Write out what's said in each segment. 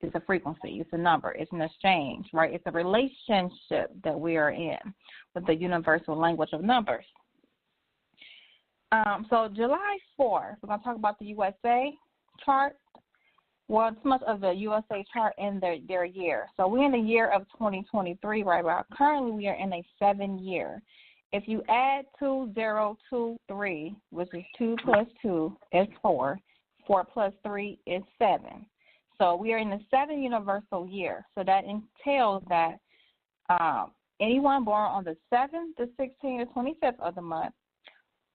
It's a frequency. It's a number. It's an exchange, right? It's a relationship that we are in with the universal language of numbers. So July 4th, we're going to talk about the USA chart. Well, it's much of the USA chart in their year. So we're in the year of 2023 right now. Currently, we are in a 7-year. If you add 2023, which is 2 plus 2 is 4. 4 plus 3 is 7. So we are in the 7 universal year. So that entails that anyone born on the 7th, the 16th, or 25th of the month,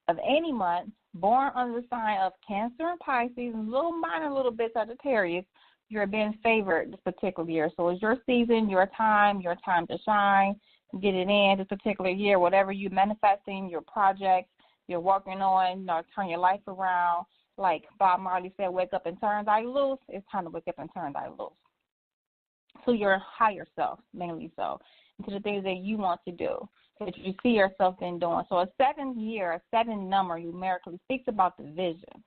of any month, born under the sign of Cancer and Pisces, and little bit Sagittarius, you're being favored this particular year. So it's your season, your time to shine, get it in this particular year, whatever you're manifesting, your projects you're working on, turn your life around. Like Bob Marley said, wake up and turn thy loose. It's time to wake up and turn thy loose. To your higher self, mainly so, and to the things that you want to do, that you see yourself in doing. So a 7-year, a 7 number numerically speaks about the vision,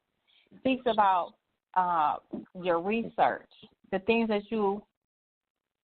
speaks about your research, the things that you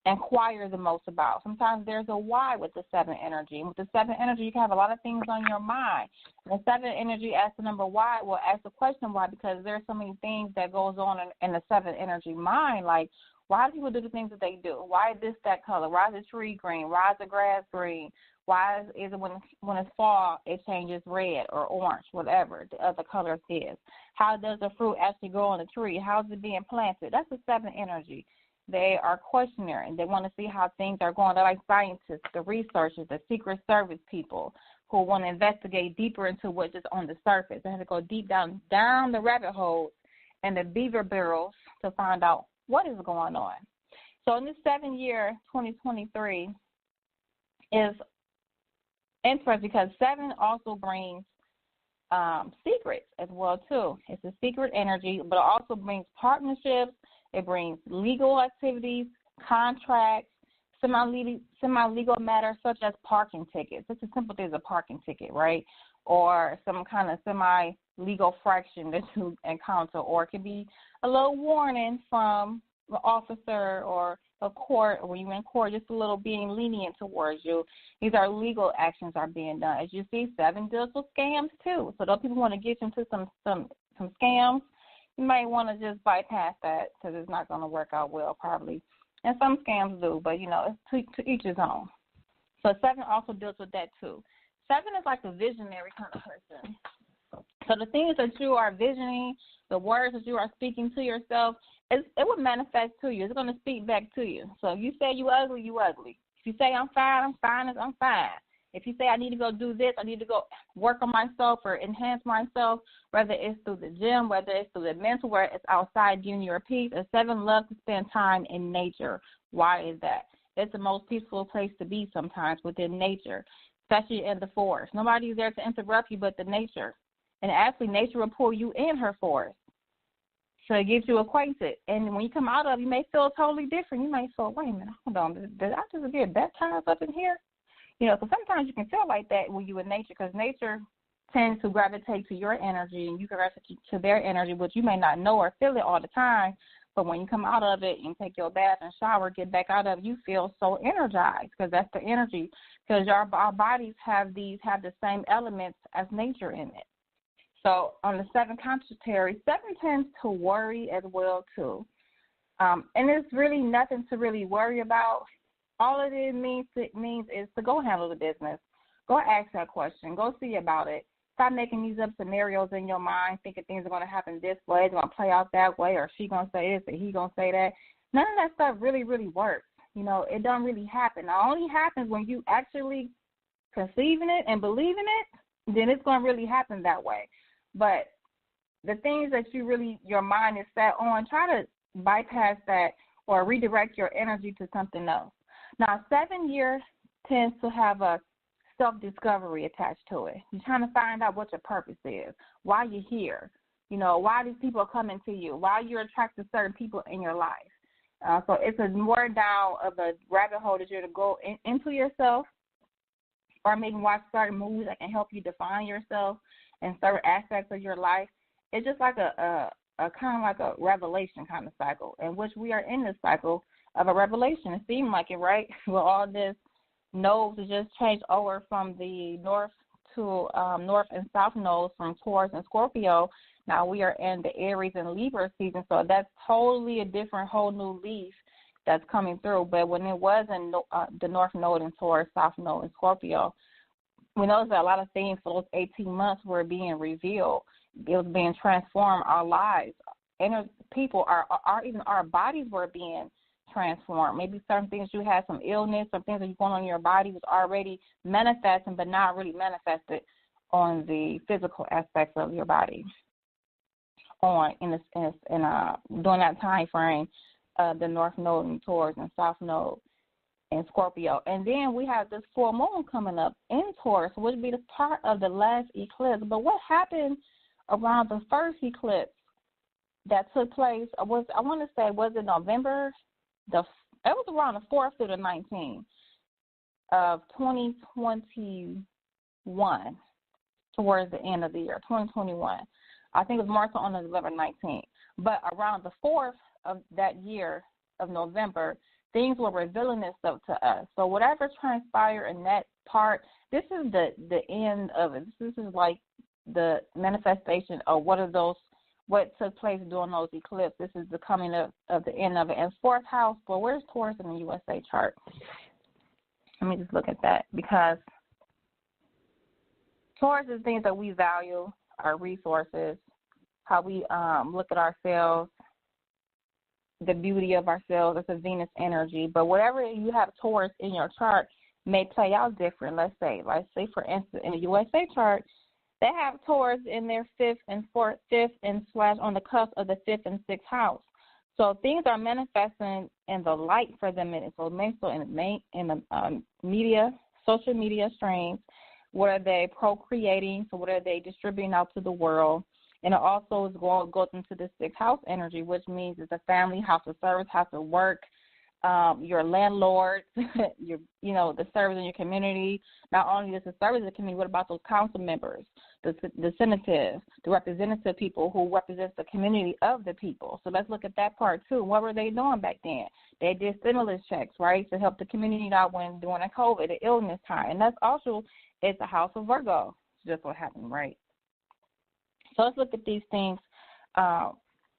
inquire the most about. Sometimes there's a why with the 7 energy. And with the 7 energy, you can have a lot of things on your mind. And the 7 energy asks the number why, will ask the question why, because there's so many things that goes on in the 7 energy mind, like why do people do the things that they do? Why is this that color? Why is the tree green? Why is the grass green? Why is it when it's fall, it changes red or orange, whatever the other color is? How does the fruit actually grow on the tree? How is it being planted? That's the 7 energy. They are questionnaire, and they want to see how things are going. They're like scientists, the researchers, the Secret Service people who want to investigate deeper into what's just on the surface. They have to go deep down the rabbit holes and the beaver barrels to find out what is going on. So in this 7-year, 2023, is interesting because 7 also brings secrets as well, too. It's a secret energy, but it also brings partnerships. It brings legal activities, contracts, semi-legal matters such as parking tickets. It's a simple thing as a parking ticket, right? Or some kind of semi-legal fraction that you encounter. Or it could be a little warning from the officer or a court, or when you're in court, just a little being lenient towards you. These are legal actions are being done. As you see, 7 deals with scams, too. So those people want to get into some scams, you might want to just bypass that because it's not going to work out well probably. And some scams do, but, it's to each his own. So 7 also deals with that too. 7 is like a visionary kind of person. So the things that you are visioning, the words that you are speaking to yourself, it will manifest to you. It's going to speak back to you. So if you say you ugly, you ugly. If you say I'm fine, I'm fine. If you say I need to go do this, I need to go work on myself or enhance myself, whether it's through the gym, whether it's through the mental, where it's outside giving you a peace. A 7 loves to spend time in nature. Why is that? It's the most peaceful place to be sometimes within nature, especially in the forest. Nobody's there to interrupt you but the nature. And actually, nature will pull you in her forest. So it gets you acquainted. And when you come out of it, you may feel totally different. You may feel, wait a minute, hold on, did I just get baptized up in here? Because sometimes you can feel like that when you're in nature, because nature tends to gravitate to your energy and you can gravitate to their energy, which you may not know or feel it all the time. But when you come out of it and take your bath and shower, get back out of it, you feel so energized because that's the energy. Because our bodies have the same elements as nature in it. So on the 7 constellation, 7 tends to worry as well too. And there's really nothing to really worry about. All it means is to go handle the business. Go ask that question. Go see about it. Stop making these up scenarios in your mind, thinking things are going to happen this way, it's going to play out that way, or she going to say this, or he going to say that. None of that stuff really, really works. It don't really happen. It only happens when you actually conceiving it and believing it, then it's going to really happen that way. But the things that your mind is set on, try to bypass that or redirect your energy to something else. Now, 7 years tends to have a self-discovery attached to it. You're trying to find out what your purpose is, why you're here, why these people are coming to you, why you're attracted to certain people in your life. So it's a more down of a rabbit hole that you're to go into yourself, or maybe watch certain movies that can help you define yourself in certain aspects of your life. It's just like a kind of like a revelation kind of cycle, in which we are in this cycle of a revelation. It seemed like it, right? With all this nodes to just change over from the north to north and south nodes from Taurus and Scorpio. Now we are in the Aries and Libra season, so that's totally a different, whole new leaf that's coming through. But when it was in the north node in Taurus, south node in Scorpio, we noticed that a lot of things for those 18 months were being revealed. It was being transformed. Our lives, people, even our bodies were being transformed. Maybe certain things you had, some illness, some things that you going on in your body was already manifesting, but not really manifested on the physical aspects of your body. During that time frame, the North Node in Taurus and South Node in Scorpio. And then we have this full moon coming up in Taurus, which would be the part of the last eclipse. But what happened around the first eclipse that took place was it November? It was around the 4th through the 19th of 2021, towards the end of the year, 2021. I think it was more so on November 19th. But around the 4th of that year of November, things were revealing itself to us. So whatever transpired in that part, this is the end of it. This is like the manifestation of what took place during those eclipses. This is the coming of the end of it. And fourth house, well, where's Taurus in the USA chart? Let me just look at that, because Taurus is things that we value, our resources, how we look at ourselves, the beauty of ourselves. It's a Venus energy. But whatever you have Taurus in your chart may play out different. Let's say, for instance, in the USA chart, they have Taurus in their fifth and on the cusp of the 5th and 6th house. So things are manifesting in the light for them. So in the media, social media streams, what are they procreating? So what are they distributing out to the world? And it also goes into the 6th house energy, which means it's a family, house of service, house of work, your landlord, the service in your community. Not only just the service in the community, what about those council members, the senators, the representative people who represent the community of the people? So let's look at that part too. What were they doing back then? They did stimulus checks, right, to help the community out during the COVID, the illness time. And that's also, it's a house of Virgo. It's just what happened, right? So let's look at these things on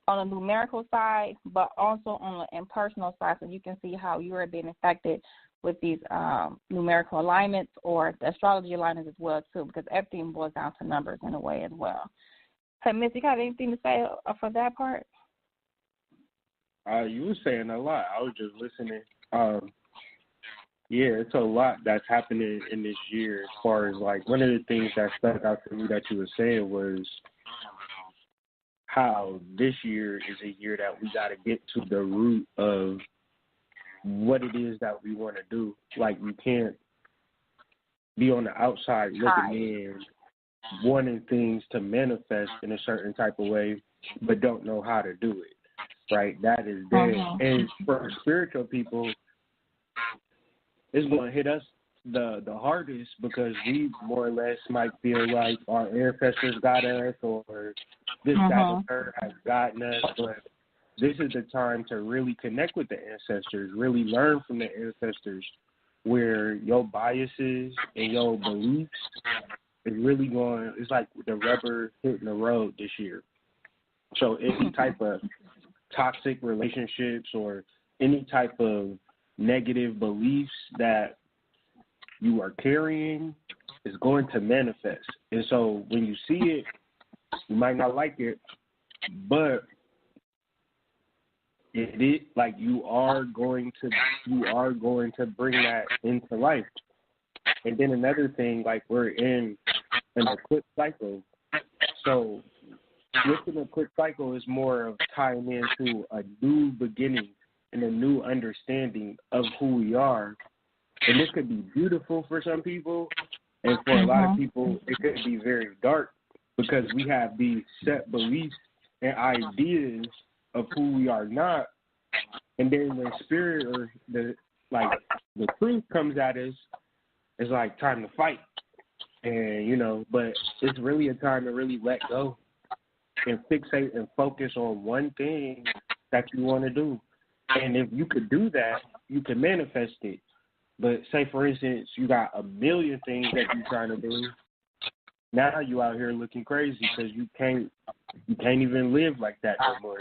a numerical side, but also on the impersonal side, so you can see how you are being affected with these numerical alignments or the astrology alignments as well, too, because everything boils down to numbers in a way as well. Hey, Miss, you got anything to say for that part? You were saying a lot. I was just listening. Yeah, it's a lot that's happening in this year as far as, like, one of the things that stuck out to me that you were saying was how this year is a year that we got to get to the root of what it is that we want to do. Like, you can't be on the outside looking in, wanting things to manifest in a certain type of way, but don't know how to do it, right? That is there. And for spiritual people, it's going to hit us the hardest, because we more or less might feel like our ancestors got us, or this guy has gotten us, but this is the time to really connect with the ancestors, really learn from the ancestors, where your biases and your beliefs is really going, it's like the rubber hitting the road this year. So any type of toxic relationships or any type of negative beliefs that you are carrying is going to manifest. And so when you see it, you might not like it, but you are going to bring that into life. And then another thing, like, we're in an eclipse cycle. So with an eclipse cycle is more of tying into a new beginning and a new understanding of who we are. And this could be beautiful for some people, and for a lot of people, it could be very dark, because we have these set beliefs and ideas of who we are not. And then when spirit or the truth comes at us, it's like time to fight. And, but it's really a time to really let go and fixate and focus on one thing that you want to do. And if you could do that, you can manifest it. But say, for instance, you got a million things that you're trying to do. Now you out here looking crazy because you can't even live like that no more.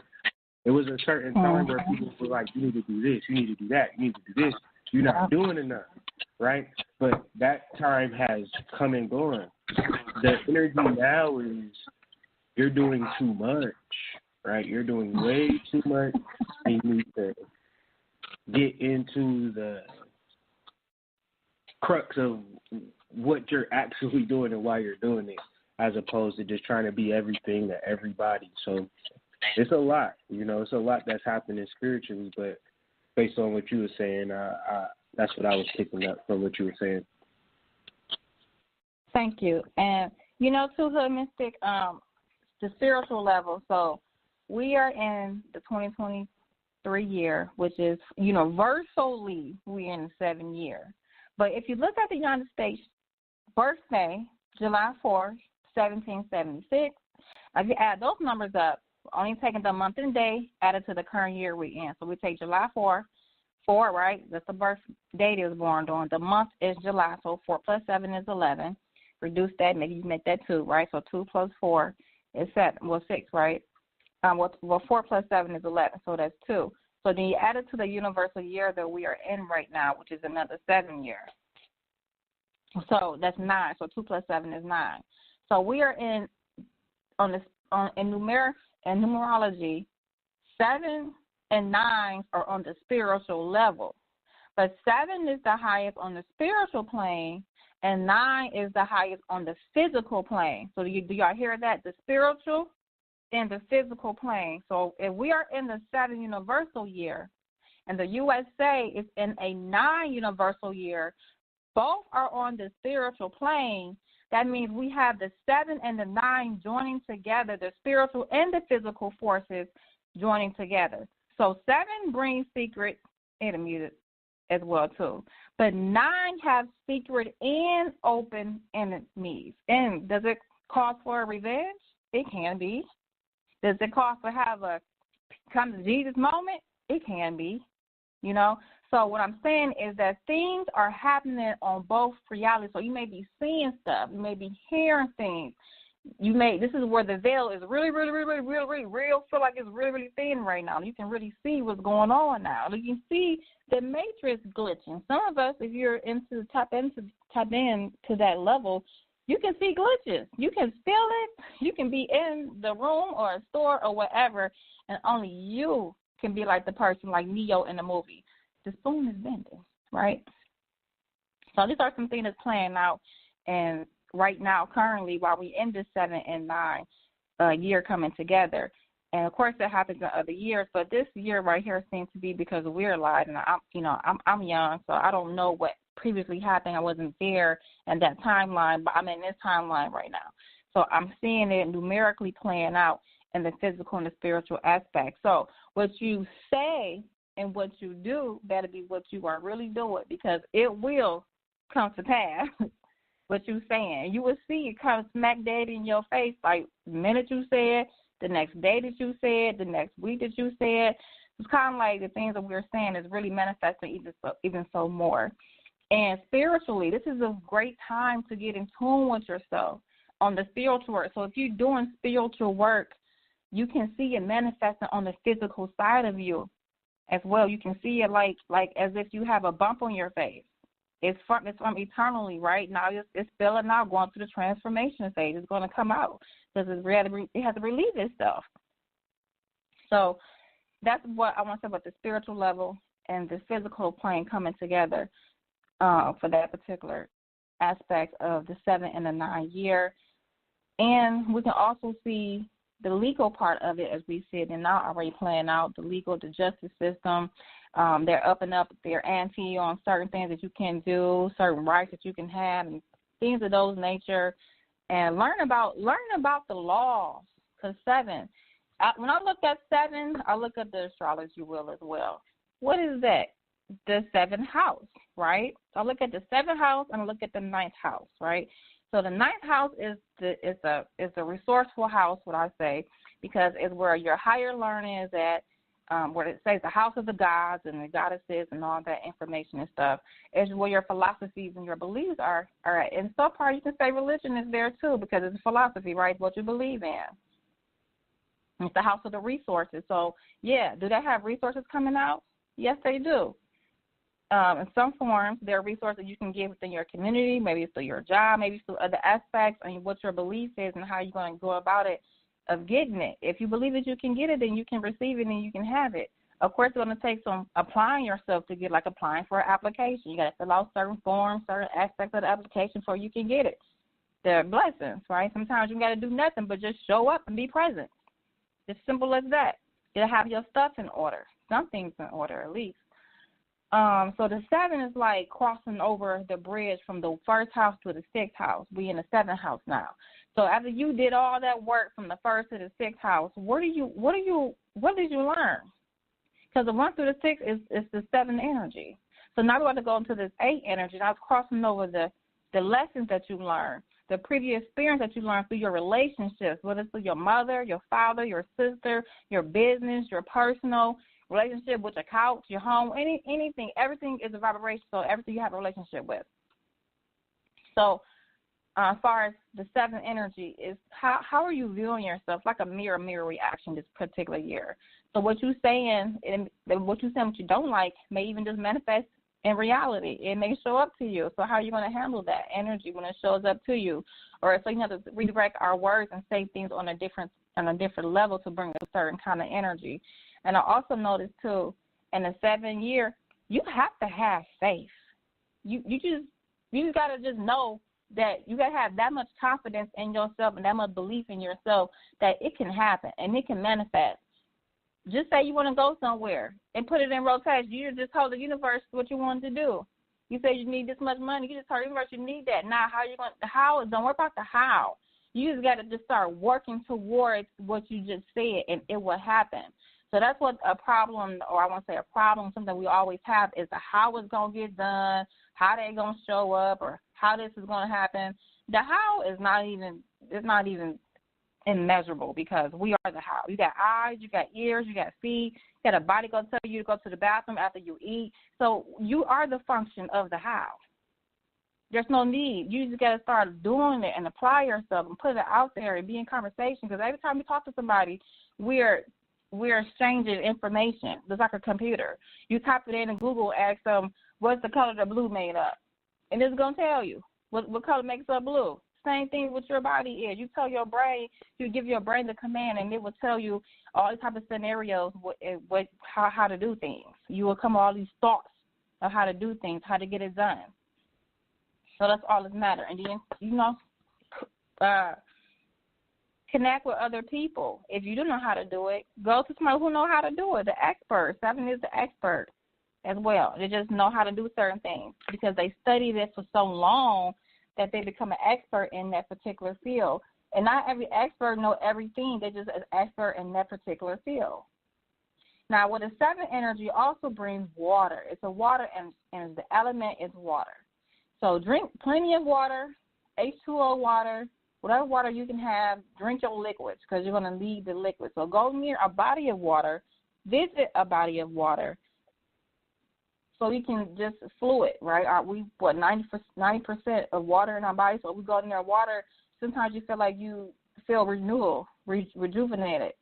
It was a certain time where people were like, you need to do this, you need to do that, you need to do this. You're not doing enough, right? But that time has come and gone. The energy now is you're doing too much, right? You're doing way too much. And you need to get into the crux of what you're actually doing and why you're doing it, as opposed to just trying to be everything to everybody. So it's a lot, it's a lot that's happening spiritually, but based on what you were saying, that's what I was picking up from what you were saying. Thank you. And, to the mystic, the spiritual level, so we are in the 2023 year, which is universally we're in the 7th year. But if you look at the United States birthday, July 4th, 1776, if you add those numbers up, only taking the month and day added to the current year we're in. So we take July 4th, 4, right? That's the birth date it was born on. The month is July, so 4 plus 7 is 11. Reduce that, maybe you make that 2, right? So 2 plus 4 is 7, 6, right? 4 plus 7 is 11, so that's 2. So then you add it to the universal year that we are in right now, which is another 7 year. So that's 9. So 2 plus 7 is 9. So we are in numerology, 7 and 9 are on the spiritual level. But 7 is the highest on the spiritual plane, and 9 is the highest on the physical plane. So do y'all hear that? The spiritual and the physical plane. So if we are in the 7 universal year and the USA is in a 9 universal year, both are on the spiritual plane. That means we have the 7 and the 9 joining together, the spiritual and the physical forces joining together. So 7 brings secret enemies as well, too. But 9 have secret and open enemies. And does it cause for a revenge? It can be. Does it cause to have a come to Jesus moment? It can be, So what I'm saying is that things are happening on both realities. So you may be seeing stuff. You may be hearing things. This is where the veil is really, really, really, really, really real. Feel like it's really, really thin right now. You can really see what's going on now. You can see the matrix glitching. Some of us, if you're tap in to that level, you can see glitches. You can feel it. You can be in the room or a store or whatever, and only you can be like the person like Neo in the movie. The spoon is bending, right? So these are some things that's playing out, and right now, currently, while we in this 7 and 9 year coming together. And, of course, that happens in other years, but this year right here seems to be because we're alive, and I'm young, so I don't know what previously happened. I wasn't there in that timeline, but I'm in this timeline right now. So I'm seeing it numerically playing out in the physical and the spiritual aspect. So what you say and what you do better be what you are really doing, because it will come to pass. What you saying, you will see it come smack dead in your face. Like the minute you said, the next day that you said, the next week that you said, it's kind of like the things that we're saying is really manifesting even so more. And spiritually, this is a great time to get in tune with yourself on the spiritual work. So if you're doing spiritual work, you can see it manifesting on the physical side of you as well. You can see it like as if you have a bump on your face. It's from eternally, right? Now it's spilling out, going through the transformation stage. It's going to come out because it has to release itself. So that's what I want to say about the spiritual level and the physical plane coming together for that particular aspect of the 7 and the 9 year. And we can also see the legal part of it as we see it and now already playing out, the legal, the justice system. They're upping up their ante on certain things that you can do, certain rights that you can have, and things of those nature. And learn about the laws. Because 7, when I look at 7, I look at the astrology wheel as well. What is that? The 7th house, right? So I look at the 7th house and I look at the 9th house, right? So the 9th house is the resourceful house, what I say. because it's where your higher learning is at, where it says the house of the gods and the goddesses and all that information and stuff, is where your philosophies and your beliefs are at. And so far, you can say religion is there too, because it's a philosophy, right? What you believe in. It's the house of the resources. So, yeah, do they have resources coming out? Yes, they do. In some forms, there are resources you can get within your community. Maybe it's through your job, maybe it's through other aspects, and what your belief is and how you're going to go about it of getting it. If you believe that you can get it, then you can receive it and you can have it. Of course, it's going to take some applying yourself to get, like applying for an application. You got to fill out certain forms, certain aspects of the application before you can get it. They're blessings, right? Sometimes you got to do nothing but just show up and be present. It's simple as that. You'll have your stuff in order, some things in order at least. So the 7 is like crossing over the bridge from the first house to the 6th house. We in the 7th house now. So after you did all that work from the 1st to the 6th house, what did you learn? Because the 1 through the 6 is the 7 energy. So now we're going to go into this 8 energy. Now it's crossing over the lessons that you learned, the previous experience that you learned through your relationships, whether it's through your mother, your father, your sister, your business, your personal relationship with your couch, your home, anything. Everything is a vibration, so everything you have a relationship with. So as far as the 7 energy is, how are you viewing yourself? Like a mirror reaction this particular year. So what you're saying what you don't like may even just manifest in reality. It may show up to you. So how are you going to handle that energy when it shows up to you? Or so you have to redirect our words and say things on a different level to bring a certain kind of energy. And I also noticed too, in the 7 year, you have to have faith. You got to just know that you got to have that much confidence in yourself and that much belief in yourself that it can happen and it can manifest. Just say you want to go somewhere and put it in rotation. You just told the universe what you wanted to do. You say you need this much money. You just told the universe you need that. Now, don't worry about the how. You just got to just start working towards what you just said, and it will happen. So that's what a problem, or I want to say a problem, something we always have is the how it's going to get done, how they're going to show up, or how this is going to happen. The how is not even immeasurable because we are the how. You got eyes, you got ears, you got feet, you got a body going to tell you to go to the bathroom after you eat. So you are the function of the how. There's no need. You just got to start doing it and apply yourself and put it out there and be in conversation because every time we talk to somebody, we're exchanging information. It's like a computer. You type it in Google, ask them, what's the color the blue made up? And it's going to tell you what color makes up blue. Same thing with your body is. You tell your brain, you give your brain the command, and it will tell you all these type of scenarios, how to do things. You will come with all these thoughts of how to do things, how to get it done. So that's all that matters. And then, connect with other people. If you don't know how to do it, go to somebody who knows how to do it, the expert. 7 is the expert as well. They just know how to do certain things because they studied it for so long that they become an expert in that particular field. And not every expert know everything. They're just an expert in that particular field. Now, with the 7 energy also brings water. It's a water, and the element is water. So drink plenty of water, H2O water, whatever water you can have, drink your liquids because you're going to need the liquid. So go near a body of water, visit a body of water, so we can just fluid, right? We 90% of water in our body, so we go near water. Sometimes you feel like you feel rejuvenated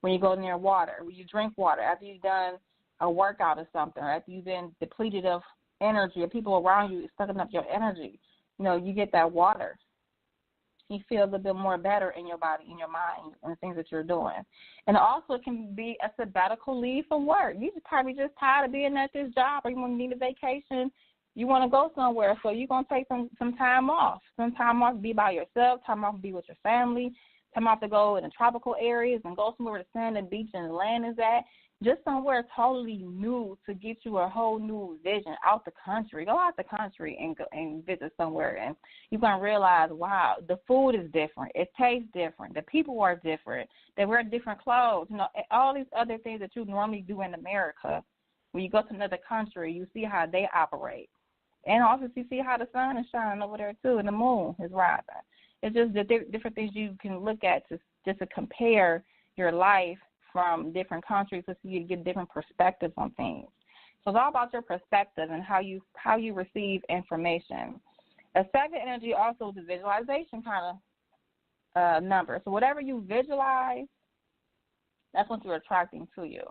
when you go near water. When you drink water after you've done a workout or something, or after you've been depleted of energy, or people around you sucking up your energy, you get that water. You feel a little bit more better in your body, in your mind, and the things that you're doing. And also it can be a sabbatical leave from work. You're probably just tired of being at this job, or you want to need a vacation. You want to go somewhere, so you're going to take some time off. Some time off to be by yourself, time off to be with your family, time off to go in the tropical areas and go somewhere where the sand and beach and the land is at. Just somewhere totally new to get you a whole new vision out the country. Go out the country and visit somewhere, and you're going to realize, wow, the food is different. It tastes different. The people are different. They wear different clothes. All these other things that you normally do in America. When you go to another country, you see how they operate. And also you see how the sun is shining over there, too, and the moon is rising. It's just the different things you can look at just to compare your life from different countries so you get different perspectives on things. So it's all about your perspective and how you receive information. A 7 energy also is a visualization kind of number. So whatever you visualize, that's what you're attracting to you.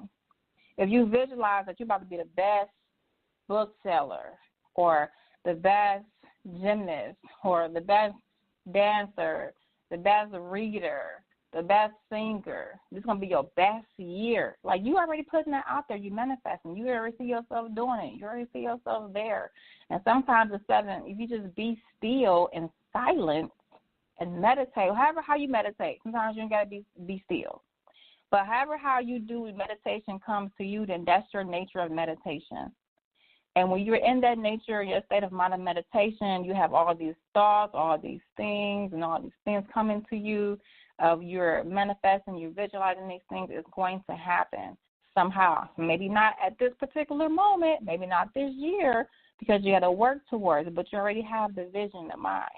If you visualize that you're about to be the best bookseller or the best gymnast or the best dancer, the best reader, the best singer, this is going to be your best year. Like, you already putting that out there. You manifesting. You already see yourself doing it. You already see yourself there. And sometimes the 7, if you just be still and silent and meditate, however how you meditate, sometimes you ain't got to be still. But however how you do meditation comes to you, then that's your nature of meditation. And when you're in that nature, your state of mind of meditation, you have all these thoughts, all these things, and all these things coming to you. You're manifesting, you're visualizing these things. It's going to happen somehow. Maybe not at this particular moment, maybe not this year, because you got to work towards it, but you already have the vision in mind.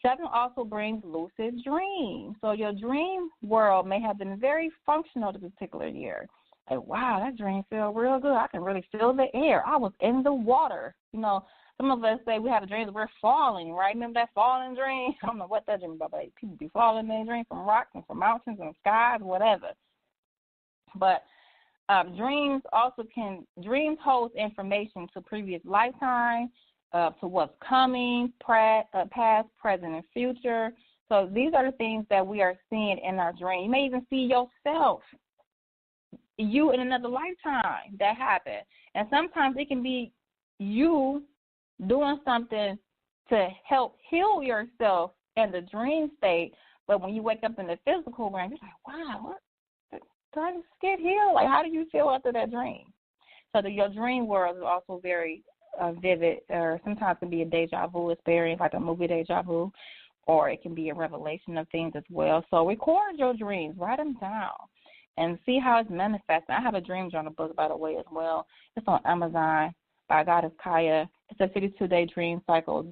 7 also brings lucid dreams. So your dream world may have been very functional this particular year. Like, wow, that dream feels real good. I can really feel the air. I was in the water. You know, some of us say we have a dream that we're falling, right? Remember that falling dream? I don't know what that dream is about, but people be falling in their dream from rocks and from mountains and skies, whatever. But dreams hold information to previous lifetime, to what's coming, past, present, and future. So these are the things that we are seeing in our dream. You may even see yourself, you in another lifetime that happened. And sometimes it can be you doing something to help heal yourself in the dream state, but when you wake up in the physical realm, you're like, wow, what? Did I just get healed? Like, how do you feel after that dream? So your dream world is also very vivid, or sometimes it can be a deja vu experience, like a movie deja vu, or it can be a revelation of things as well. So record your dreams, write them down, and see how it's manifesting. I have a dream journal book, by the way, as well. It's on Amazon by Goddess Kaya. It's a 52-day dream cycle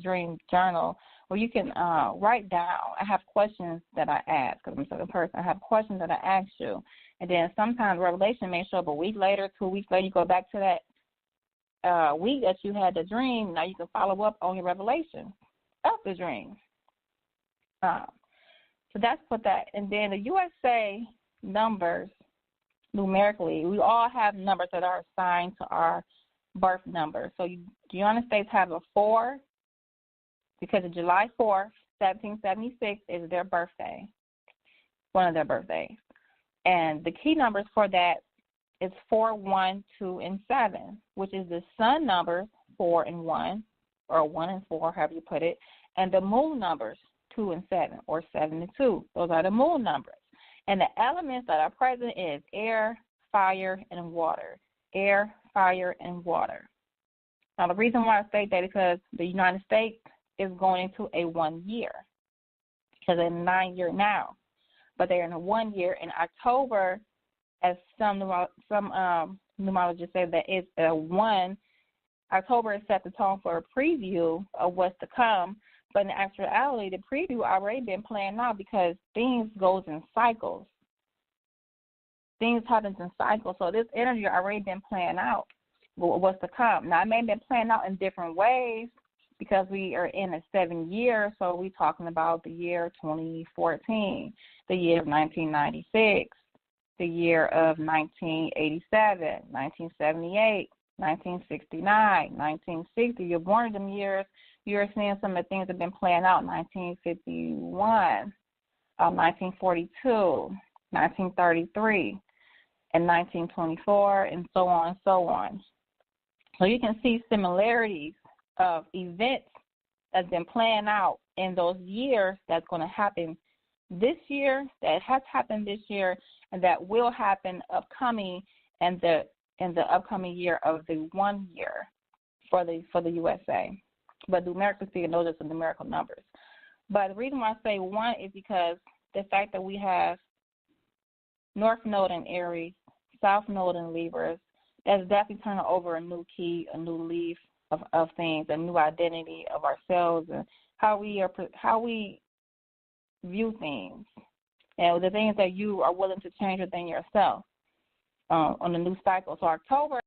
dream journal where you can write down. I have questions that I ask, because I'm a certain person. I have questions that I ask you. And then sometimes revelation may show up a week later, 2 weeks later. You go back to that week that you had the dream. Now you can follow up on your revelation of the dream. So that's what that. And then the USA numbers, numerically, we all have numbers that are assigned to our birth number. So the United States have a 4 because of July 4th, 1776 is their birthday, one of their birthdays. And the key numbers for that is 4, 1, 2, and 7, which is the sun numbers 4 and 1, or 1 and 4, however you put it, and the moon numbers 2 and 7, or 7 and 2. Those are the moon numbers. And the elements that are present is air, fire, and water. Air, fire, and water. Now, the reason why I state that is because the United States is going into a 1 year, because they're in a 9 year now, but they're in a 1 year. In October, as some numerologists say, that it's a 1. October is set the tone for a preview of what's to come. But in actuality, the preview already been playing out, because things goes in cycles. Things happen in cycles. So this energy already been playing out what's to come. Now, it may have been playing out in different ways because we are in a 7 year. So we're talking about the year 2014, the year of 1996, the year of 1987, 1978, 1969, 1960. You're born in them years. You're seeing some of the things that have been playing out: 1951, 1942, 1933, and 1924, and so on and so on. So you can see similarities of events that's been playing out in those years that's going to happen this year, that has happened this year, and that will happen upcoming in the upcoming year of the 1 year for the USA. But numerically speaking, those are some numerical numbers. But the reason why I say 1 is because the fact that we have North Node in Aries, South Node in Libras, that's definitely turning over a new key, a new leaf of things, a new identity of ourselves, and how we view things. and the things that you are willing to change within yourself on the new cycle. So October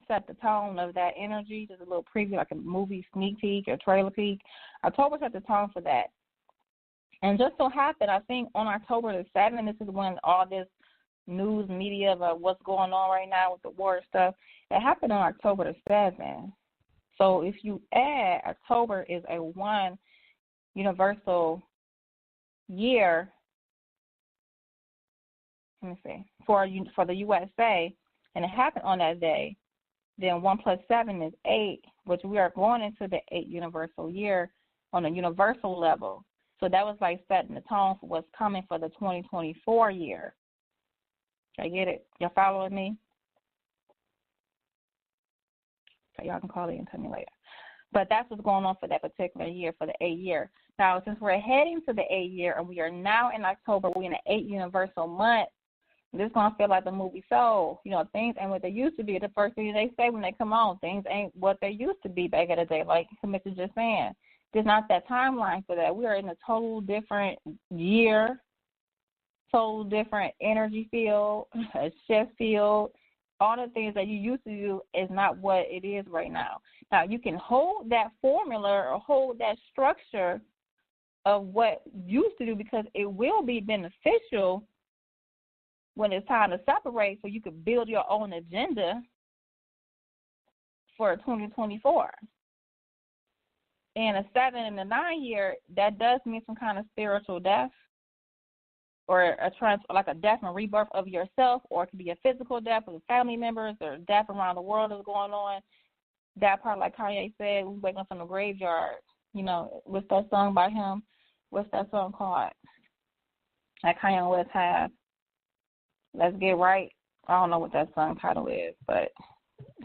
set the tone of that energy, just a little preview, like a movie sneak peek or trailer peek. October set the tone for that. And just so happened, I think on October the 7th, this is when all this news media of what's going on right now with the war and stuff, it happened on October the 7th. So if you add, October is a one universal year, let me see, for the USA, and it happened on that day, then 1 + 7 is 8, which we are going into the 8 universal year on a universal level. So that was like setting the tone for what's coming for the 2024 year. I get it? Y'all following me? Okay, y'all can call in and tell me later. But that's what's going on for that particular year, for the 8 year. Now, since we're heading to the 8 year and we are now in October, we're in the 8 universal month, this is going to feel like the movie Soul. Things ain't what they used to be. The first thing they say when they come on, things ain't what they used to be back in the day, like Mr. just saying. There's not that timeline for that. We are in a total different year, total different energy field, a shift field. All the things that you used to do is not what it is right now. Now, you can hold that formula or hold that structure of what you used to do because it will be beneficial when it's time to separate so you can build your own agenda for 2024. And a 7 and a 9 year, that does mean some kind of spiritual death or like a death and rebirth of yourself, or it could be a physical death of family members or death around the world is going on. That part, like Kanye said, we waking up from the graveyard. What's that song by him? What's that song called? That Kanye West has. Let's Get Right. I don't know what that song title is, but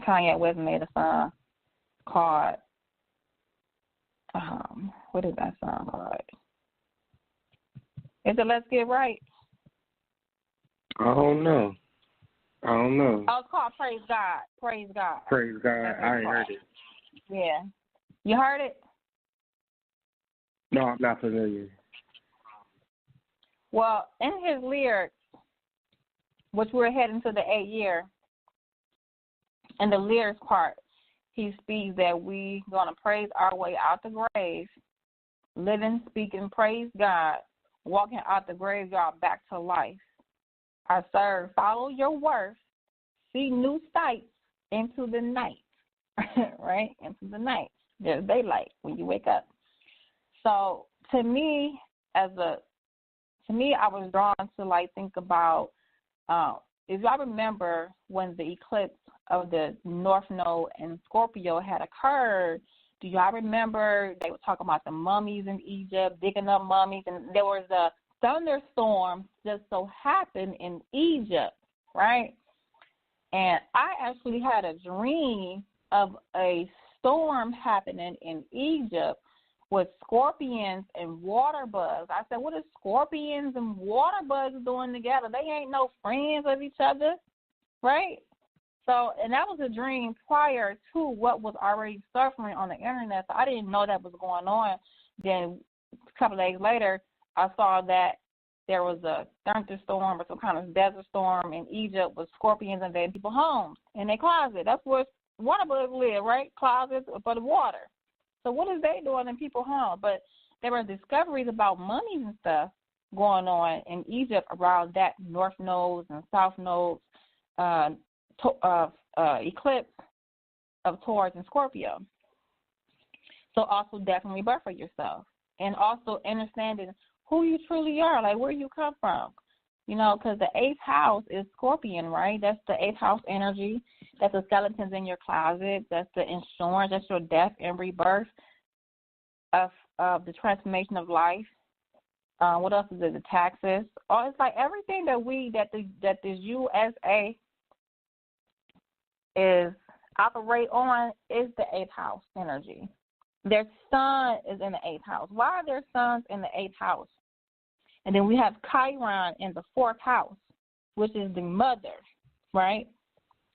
Kanye West made a song called, what is that song called? Is it Let's Get Right? I don't know. Oh, it's called Praise God. Praise God. Praise God. I ain't heard it. Yeah. You heard it? No, I'm not familiar. Well, in his lyrics, which we're heading to the 8 year, in the lyrics part, he speaks that we going to praise our way out the grave, living, speaking, praise God, walking out the graveyard back to life. I serve, follow your worth, see new sights into the night, right? Into the night. There's daylight when you wake up. So to me, I was drawn to think about, if y'all remember when the eclipse of the North Node in Scorpio had occurred, do y'all remember they were talking about the mummies in Egypt, digging up mummies, and there was a thunderstorm just so happened in Egypt, right? And I actually had a dream of a storm happening in Egypt with scorpions and water bugs. I said, what are scorpions and water bugs doing together? They ain't no friends of each other, right? So, and that was a dream prior to what was already surfing on the internet. So I didn't know that was going on. Then a couple of days later, I saw that there was a thunderstorm or some kind of desert storm in Egypt with scorpions invading people's homes in their closet. That's where water bugs live, right? Closets for the water. So what is they doing in people's homes? But there were discoveries about mummies and stuff going on in Egypt around that North Nodes and South Nodes eclipse of Taurus and Scorpio. So also definitely birth for yourself. And also understanding who you truly are, like where you come from. Because the 8th house is Scorpion, right? That's the 8th house energy. That's the skeletons in your closet. That's the insurance. That's your death and rebirth of the transformation of life. What else is it? The taxes. Oh, it's like everything that this USA is operate on is the 8th house energy. Their sun is in the 8th house. Why are their suns in the 8th house? And then we have Chiron in the 4th house, which is the mother, right?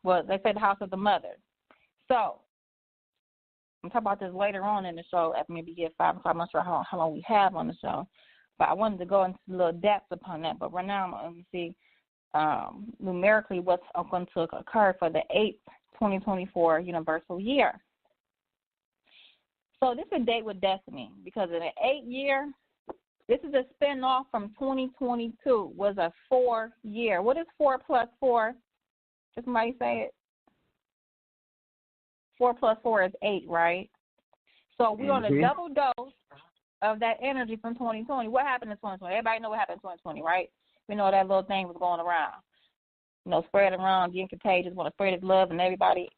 Well, they say the house of the mother. So I'm talking about this later on in the show, after maybe get 5 o'clock. I'm not sure how long we have on the show. But I wanted to go into a little depth upon that. But right now I'm going to see numerically what's going to occur for the 8th 2024 universal year. So this is a date with destiny because in the 8th year, this is a spin-off from 2022, was a 4-year. What is 4 plus 4? Does somebody say it? 4 plus 4 is 8, right? So we're on a double dose of that energy from 2020. What happened in 2020? Everybody know what happened in 2020, right? We know that little thing was going around. Spreading around, getting contagious, want to spread his love and everybody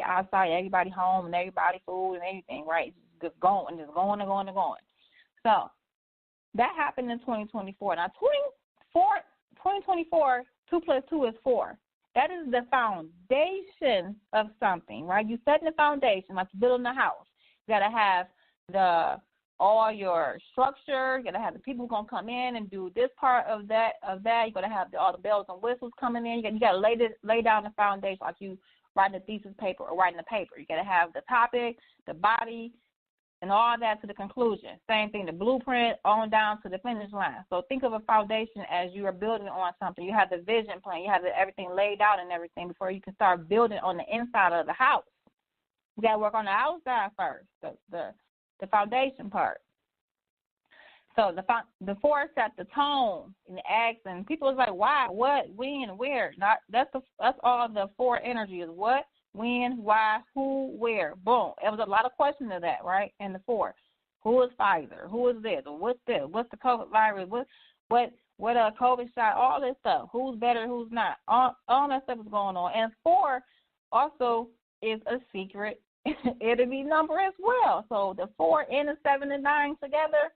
outside, everybody home, and everybody food and everything, right? It's just going and going. So that happened in 2024. Now, 2024, 2 plus 2 is 4. That is the foundation of something, right? You setting the foundation, like building a house. You got to have all your structure. You got to have the people going to come in and do this part of that. You got to have all the bells and whistles coming in. You got to lay down the foundation like you writing a thesis paper or writing a paper. You got to have the topic, the body, and all that to the conclusion. Same thing, the blueprint on down to the finish line. So think of a foundation as you are building on something. You have the vision plan. You have everything laid out and everything before you can start building on the inside of the house. You got to work on the outside first, the foundation part. So the 4 set the tone and the accent. People is like, why, what, when, where. That's all the 4 energy is what, when, why, who, where. Boom. It was a lot of questions of that, right? And the 4. Who is Pfizer? Who is this? Or what's this? What's the COVID virus? What COVID shot? All this stuff. Who's better? Who's not? All that stuff is going on. And 4 also is a secret enemy number as well. So the 4 and the 7 and 9 together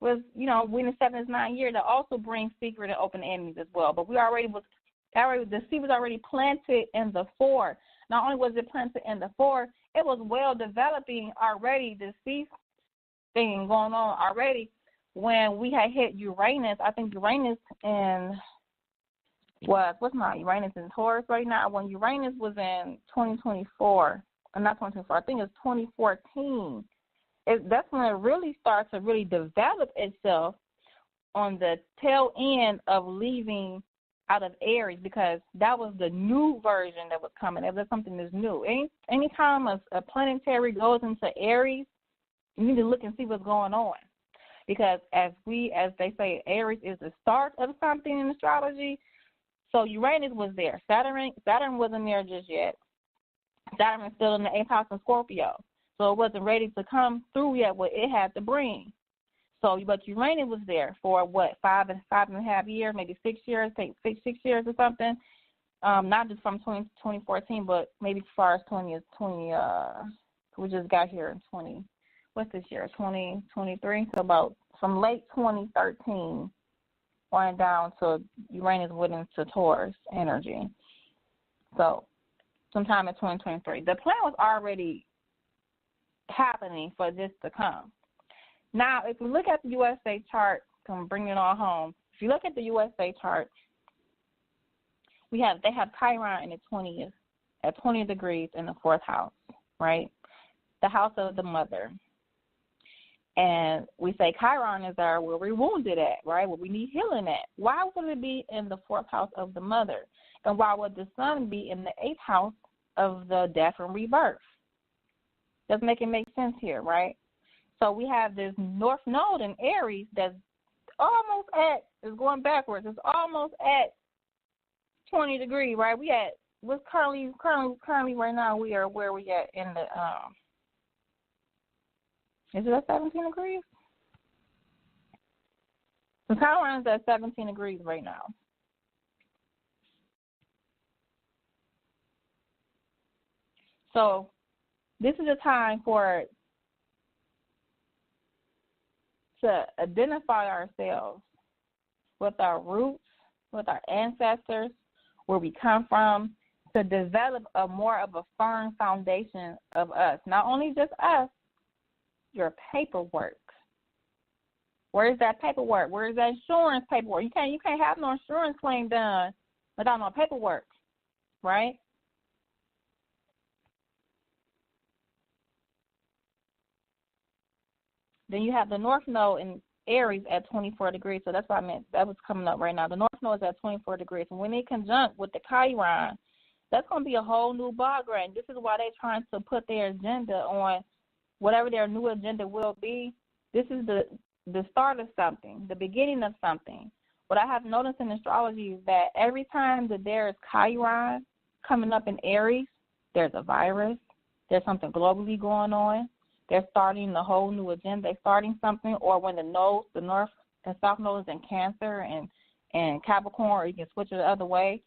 was, when the 7 is 9 year, that also brings secret and open enemies as well. But the seed was already planted in the 4. Not only was it planted in the 4, it was well developing already, the seed thing going on already when we had hit Uranus. I think Uranus Uranus in Taurus right now. When Uranus was in 2024, not 2024, I think it's 2014. That's when it really starts to really develop itself on the tail end of leaving out of Aries, because that was the new version that was coming. It was something that's new. Anytime a planetary goes into Aries, you need to look and see what's going on. Because as they say, Aries is the start of something in astrology. So Uranus was there. Saturn wasn't there just yet. Saturn is still in the 8th house in Scorpio. So it wasn't ready to come through yet what it had to bring. So, but Uranus was there for five and a half years, maybe 6 years, take 6 years or something. Not just from 2014, but maybe as far as 20. We just got here in 20. What's this year? 2023. So about from late 2013 on down to Uranus went into Taurus energy. So sometime in 2023. The plan was already happening for this to come. Now, if we look at the USA chart, I'm bringing it all home. If you look at the USA chart, they have Chiron in the 20th, at 20 degrees in the 4th house, right? The house of the mother. And we say Chiron is where we're wounded at, right? Where we need healing at. Why would it be in the 4th house of the mother? And why would the sun be in the 8th house of the death and rebirth? Doesn't make sense here, right? So we have this North Node in Aries that's almost it's going backwards. It's almost at 20 degrees, right? What's currently right now, we are where we at in the, is it at 17 degrees? The Chiron's at 17 degrees right now. So this is a time to identify ourselves with our roots, with our ancestors, where we come from, to develop more of a firm foundation of us. Not only just us, your paperwork. Where is that paperwork? Where is that insurance paperwork? You can't have no insurance claim done without no paperwork, right? Then you have the North Node Aries at 24 degrees. So that's what I meant. That was coming up right now. The North Node is at 24 degrees. And when they conjunct with the Chiron, that's going to be a whole new ballgame. This is why they're trying to put their agenda on whatever their new agenda will be. This is the start of something, the beginning of something. What I have noticed in astrology is that every time that there is Chiron coming up in Aries, there's a virus, there's something globally going on. They're starting a whole new agenda. They're starting something, or when the North and South Node is in Cancer and Capricorn, or you can switch it the other way,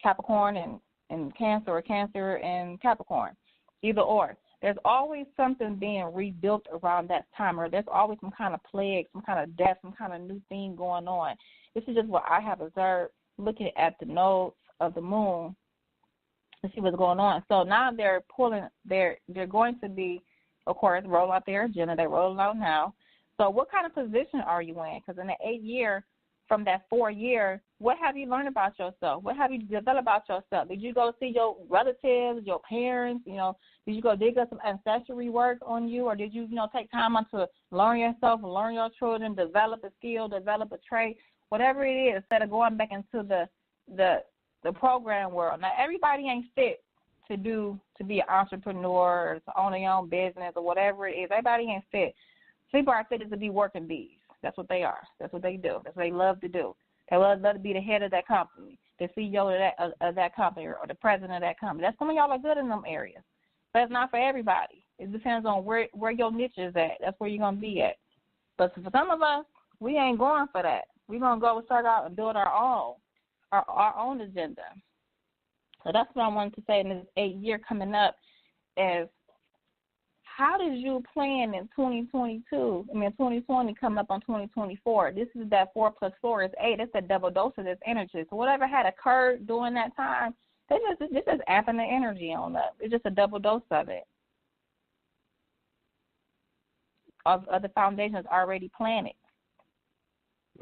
Capricorn and Cancer, or Cancer and Capricorn, either or. There's always something being rebuilt around that time, or there's always some kind of plague, some kind of death, some kind of new thing going on. This is just what I have observed looking at the nodes of the moon to see what's going on. So now they're going to be, of course, roll out their agenda. They're rolling out now. So what kind of position are you in? Because in the 8th year, from that 4 year, what have you learned about yourself? What have you developed about yourself? Did you go see your relatives, your parents? Did you go dig up some ancestry work on you, or did you, take time out to learn yourself, learn your children, develop a skill, develop a trait, whatever it is, instead of going back into the program world? Now, everybody ain't fit to be an entrepreneur or to own their own business or whatever it is. Everybody ain't fit. People are fitted to be working bees. That's what they are. That's what they do. That's what they love to do. They love to be the head of that company, the CEO of that company, or the president of that company. Some of y'all are good in them areas, but it's not for everybody. It depends on where your niche is at. That's where you're going to be at. But for some of us, we ain't going for that. We're going to go start out and build our own agenda. So that's what I wanted to say in this 8th year coming up is, how did you plan in 2020 coming up on 2024? This is that 4 plus 4 is 8. It's a double dose of this energy. So whatever had occurred during that time, this is amping the energy on up. It's just a double dose of it. Of the foundations already planted.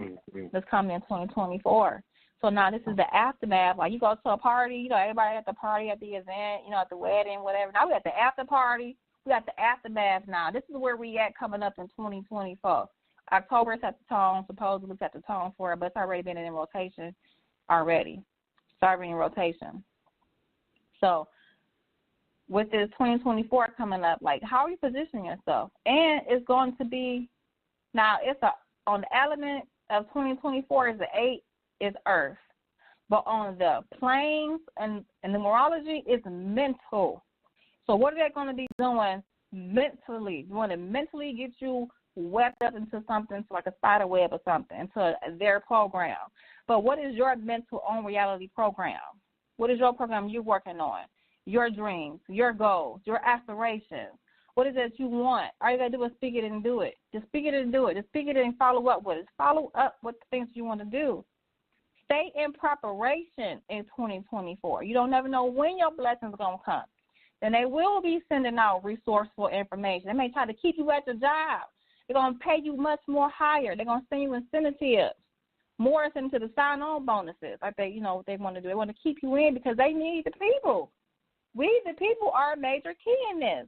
Mm-hmm. That's coming in 2024. So now this is the aftermath. Like you go to a party, everybody at the party, at the event, at the wedding, whatever. Now we at the after party. We got the aftermath now. This is where we at coming up in 2024. October is at the tone. Supposedly it's at the tone for it, but it's already been in rotation already. Starting in rotation. So with this 2024 coming up, like how are you positioning yourself? And it's going to be, now it's on the element of 2024 is the 8 is Earth. But on the planes and the numerology, it's mental. So what are they going to be doing mentally? You want to mentally get you wept up into something, like a spider web or something, into their program. But what is your mental own reality program? What is your program you're working on? Your dreams, your goals, your aspirations. What is it you want? All you got to do is speak it and do it. Just speak it and do it. Just speak it and follow up with it. Follow up with the things you want to do. Stay in preparation in 2024. You don't never know when your blessings are going to come. Then they will be sending out resourceful information. They may try to keep you at your job. They're going to pay you much more higher. They're going to send you incentives, more incentives, sign-on bonuses, like they want to do. They want to keep you in because they need the people. We, the people, are a major key in this.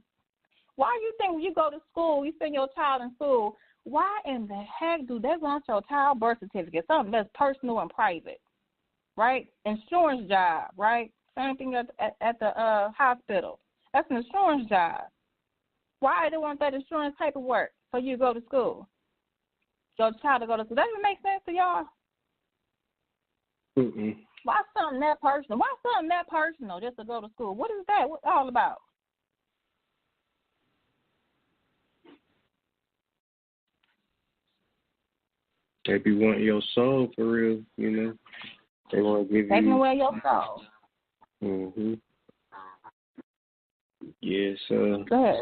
Why do you think when you go to school, you send your child in school, why in the heck do they want your child birth certificate, something that's personal and private, right? Insurance job, right? Same thing at the hospital. That's an insurance job. Why do they want that insurance paperwork for you to go to school? Your child to go to school. Does that make sense to y'all? Mm-mm. Why something that personal? Why something that personal just to go to school? What is that all about? They be wanting your soul for real, They want to give you. Taking away your soul. Mhm. Yes. Go ahead.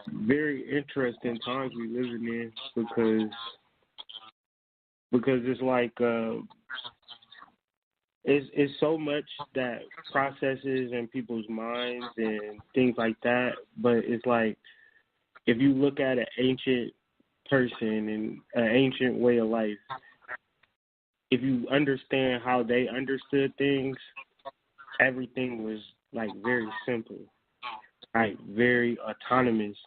Very interesting times we living in because it's like it's so much that processes in people's minds and things like that. But it's like if you look at an ancient person and an ancient way of life, if you understand how they understood things, everything was like very simple. right, very autonomous.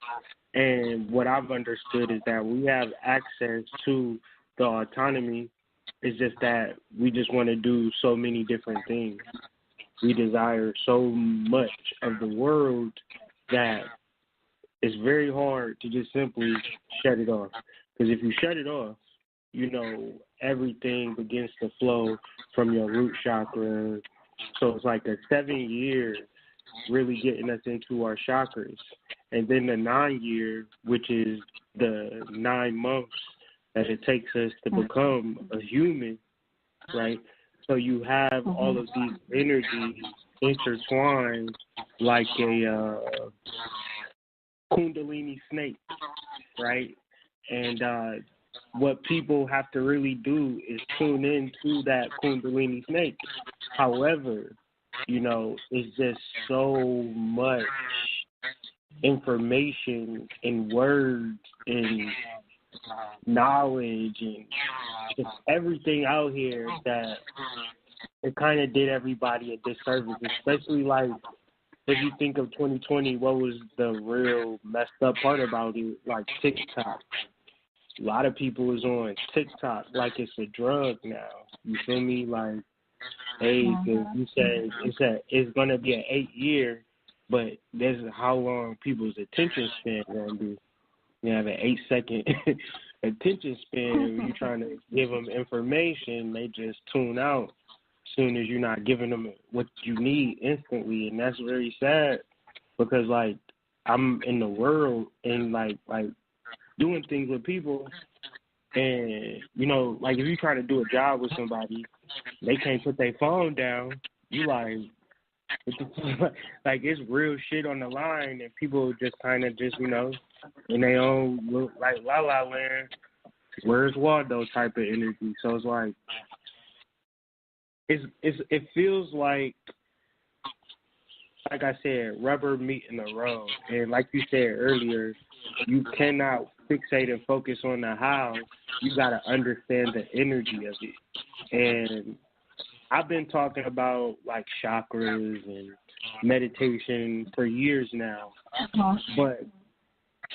And what I've understood is that we have access to the autonomy. It's just that we just want to do so many different things. We desire so much of the world that it's very hard to just simply shut it off. Because if you shut it off, you know, everything begins to flow from your root chakra. So it's like a 7 year really getting us into our chakras. And then the 9 year, which is the 9 months that it takes us to become a human, right? So you have all of these energies intertwined like a Kundalini snake, right? And what people have to really do is tune into that Kundalini snake. However, you know, it's just so much information and words and knowledge and just everything out here that it kind of did everybody a disservice, especially like if you think of 2020, what was the real messed up part about it? Like TikTok. A lot of people is on TikTok like it's a drug now. You feel me? Like, hey, you said it's going to be an 8 year, but this is how long people's attention span going to be. You have an 8 second attention span. When you're trying to give them information, they just tune out as soon as you're not giving them what you need instantly. And that's very sad because, like, I'm in the world and, like doing things with people. And, you know, like if you try to do a job with somebody, they can't put their phone down. You like it's real shit on the line, and people just kind of just, you know, in their own, like, la la land, where's Waldo type of energy. So it's like, it feels like I said, rubber meeting the road. And like you said earlier, you cannot fixate and focus on the how. You got to understand the energy of it. And I've been talking about, like, chakras and meditation for years now. But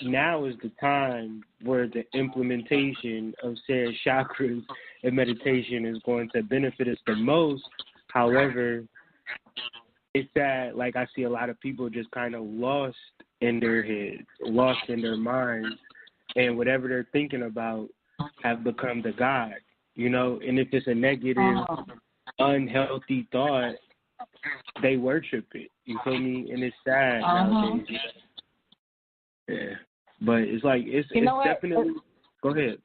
now is the time where the implementation of said chakras and meditation is going to benefit us the most. However, it's that, like, I see a lot of people just kind of lost in their heads, lost in their minds, and whatever they're thinking about have become the God, you know? And if it's a negative, unhealthy thought, they worship it. You feel me? And it's sad nowadays. Yeah. But it's like, it's definitely... Go ahead.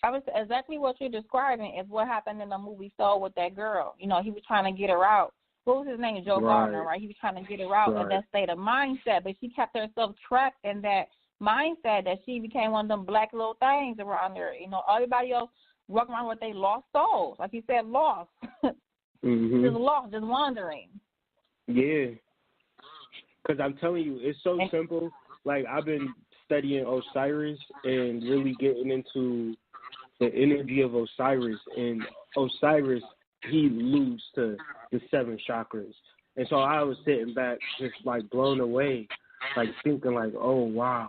I was exactly what you're describing is what happened in the movie Soul with that girl. You know, he was trying to get her out. What was his name? Joe Gardner, right? He was trying to get her out of that state of mindset, but she kept herself trapped in that mindset that she became one of them black little things around there. You know, everybody else walking around with they lost souls. Like you said, lost. Just lost, just wandering. Yeah. Because I'm telling you, it's so simple. Like, I've been studying Osiris and really getting into the energy of Osiris. And Osiris, he alludes to the 7 chakras. And so I was sitting back just, like, blown away, like, thinking, like, oh, wow.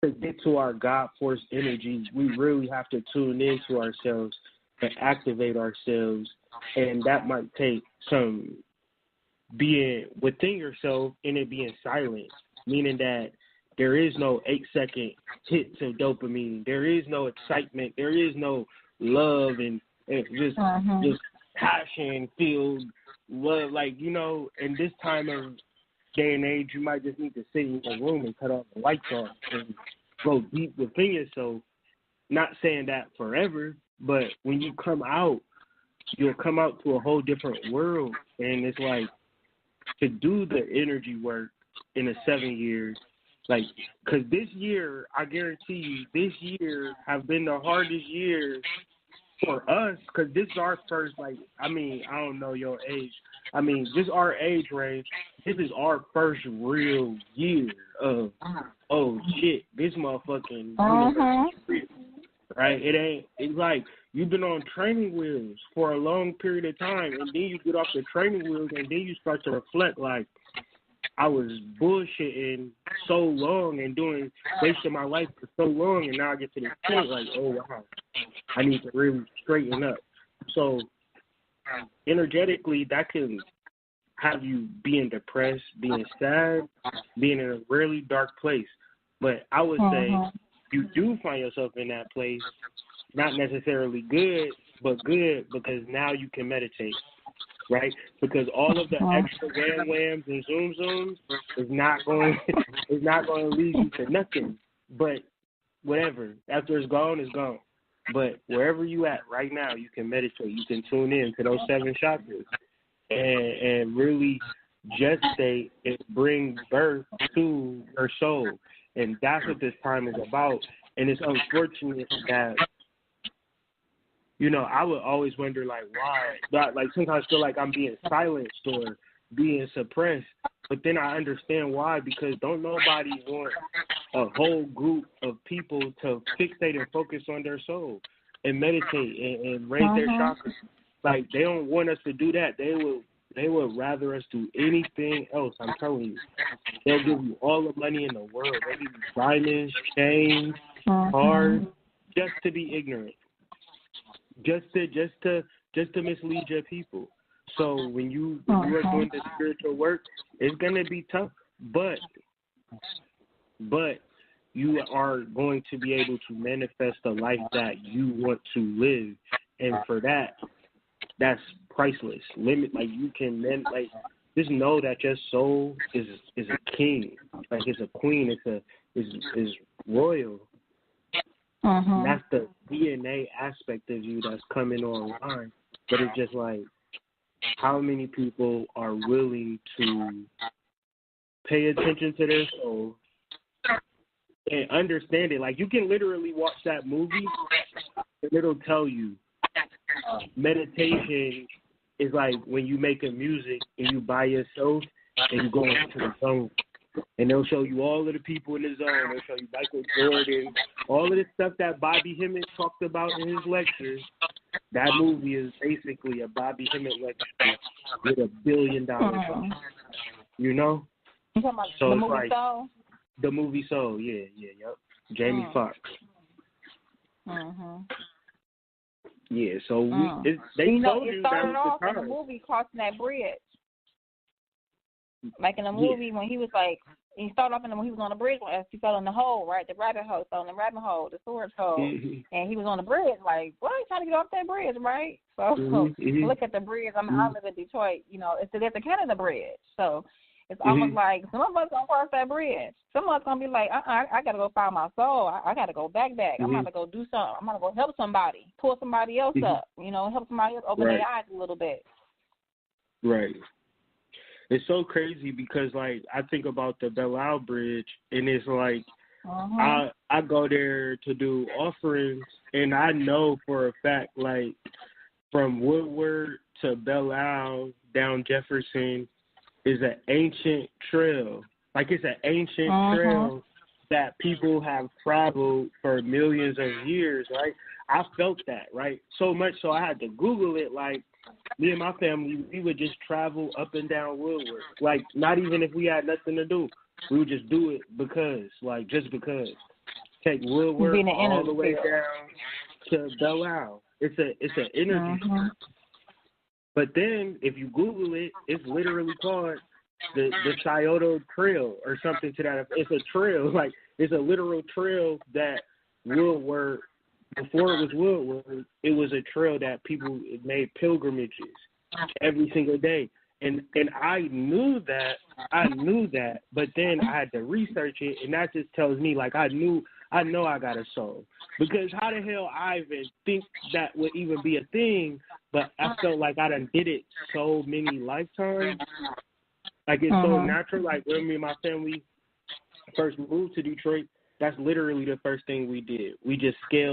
To get to our God force energy, we really have to tune into ourselves and activate ourselves. And that might take some being within yourself and it being silent, meaning that there is no 8-second hit to dopamine. There is no excitement. There is no love and just passion-filled love. Like, you know, in this time of day and age, you might just need to sit in your room and cut off the lights off and go deep within yourself. Not saying that forever, but when you come out, you'll come out to a whole different world. And it's like, to do the energy work in a 7 years, like, because this year, I guarantee you, this year have been the hardest year for us, because this is our first, like, I mean, I don't know your age. I mean, just our age range, this is our first real year of, oh, shit, this motherfucking universe is real, right? It's like you've been on training wheels for a long period of time, and then you get off the training wheels, and then you start to reflect, like, I was bullshitting so long and wasting my life for so long, and now I get to this point like, oh wow, I need to really straighten up. So energetically, that can have you being depressed, being sad, being in a really dark place. But I would say you do find yourself in that place, not necessarily good, but good because now you can meditate, right? Because all of the extra whams and zooms is not going to lead you to nothing. But whatever, after it's gone, it's gone. But wherever you at right now, you can meditate. You can tune in to those 7 chakras and really gestate and bring birth to your soul. And that's what this time is about. And it's unfortunate that, you know, I would always wonder, like, why? Like, sometimes I feel like I'm being silenced or being suppressed. But then I understand why, because don't nobody want a whole group of people to fixate and focus on their soul and meditate and raise their chakras. Like, they don't want us to do that. They would rather us do anything else. I'm telling you. They'll give you all the money in the world. They'll give you diamonds, chains, cars, just to be ignorant. Just to mislead your people. So when you are doing the spiritual work, it's gonna be tough, but you are going to be able to manifest the life that you want to live, and for that, that's priceless. You can just know that your soul is a king, like it's a queen, is royal. And that's the DNA aspect of you that's coming online. But it's just like, how many people are willing to pay attention to their soul and understand it? Like, you can literally watch that movie and it'll tell you meditation is like when you make a music and you by yourself and you go into the zone. And they'll show you all of the people in the zone. They'll show you Michael Jordan, all of the stuff that Bobby Hemmett talked about in his lectures. That movie is basically a Bobby Hemmett lecture with $1 billion. You know? You talking about so the it's movie like Soul? The movie Soul, yep. Jamie Foxx. Yeah, so they told you that was the time. In the movie crossing that bridge. Like in the movie when he was like, he started off when he was on the bridge as he fell in the hole, right? The rabbit hole, fell in the rabbit hole, the sword hole. And he was on the bridge, like, what? He's trying to get off that bridge, right? So look at the bridge. I live in Detroit, you know, there's a Canada bridge. So it's almost like some of us going to cross that bridge. Some of us going to be like, I got to go find my soul. I got to go back. I'm going to go do something. I'm going to go help somebody, pull somebody else up, you know, help somebody else open their eyes a little bit. Right. It's so crazy because, like, I think about the Belle Isle Bridge, and it's like I go there to do offerings, and I know for a fact, like, from Woodward to Belle Isle down Jefferson is an ancient trail. Like, it's an ancient trail that people have traveled for millions of years, right? I felt that, right? So much so I had to Google it, like, me and my family, we would just travel up and down Woodward. Like, not even if we had nothing to do. We would just do it because, like, just because. Take Woodward all the way down to Belle Isle. It's an energy. But then, if you Google it, it's literally called the Scioto Trail or something to that effect. It's a trail. Like, it's a literal trail that Woodward, before it was Woodward, it was a trail that people made pilgrimages every single day. And I knew that, but then I had to research it, and that just tells me, like, I know I got a soul. Because how the hell I even think that would even be a thing, but I felt like I done did it so many lifetimes. Like, it's so natural. Like, when me and my family first moved to Detroit, that's literally the first thing we did. We just scaled